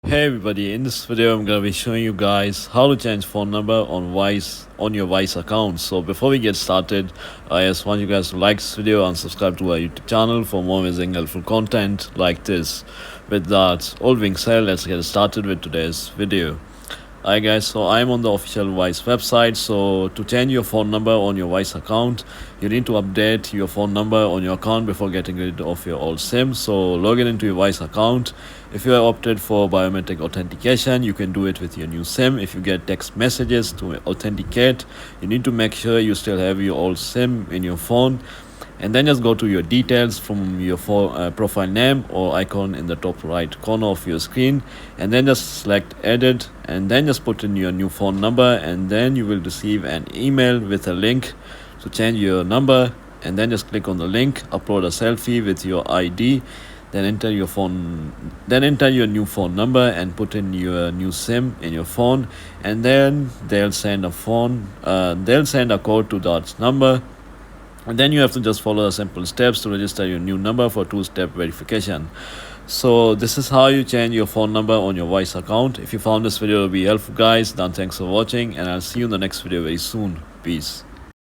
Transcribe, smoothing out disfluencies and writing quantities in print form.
Hey everybody, in this video I'm going to be showing you guys how to change phone number on your Wise account. So before we get started, I just want you guys to like this video and subscribe to our YouTube channel for more amazing helpful content like this. With that all being said, let's get started with today's video. Hi guys, so I'm on the official Wise website. So to change your phone number on your Wise account, you need to update your phone number on your account before getting rid of your old SIM. So log in into your Wise account. If you have opted for biometric authentication, you can do it with your new SIM. If you get text messages to authenticate, you need to make sure you still have your old SIM in your phone, and then just go to your details from your profile name or icon in the top right corner of your screen, and then just select edit, and then just put in your new phone number, and then you will receive an email with a link to change your number. And then just click on the link, upload a selfie with your ID, then enter your new phone number and put in your new SIM in your phone, and then they'll send a code to that number. And then you have to just follow the simple steps to register your new number for two-step verification. So this is how you change your phone number on your Wise account. If you found this video to be helpful guys, then thanks for watching, and I'll see you in the next video very soon. Peace.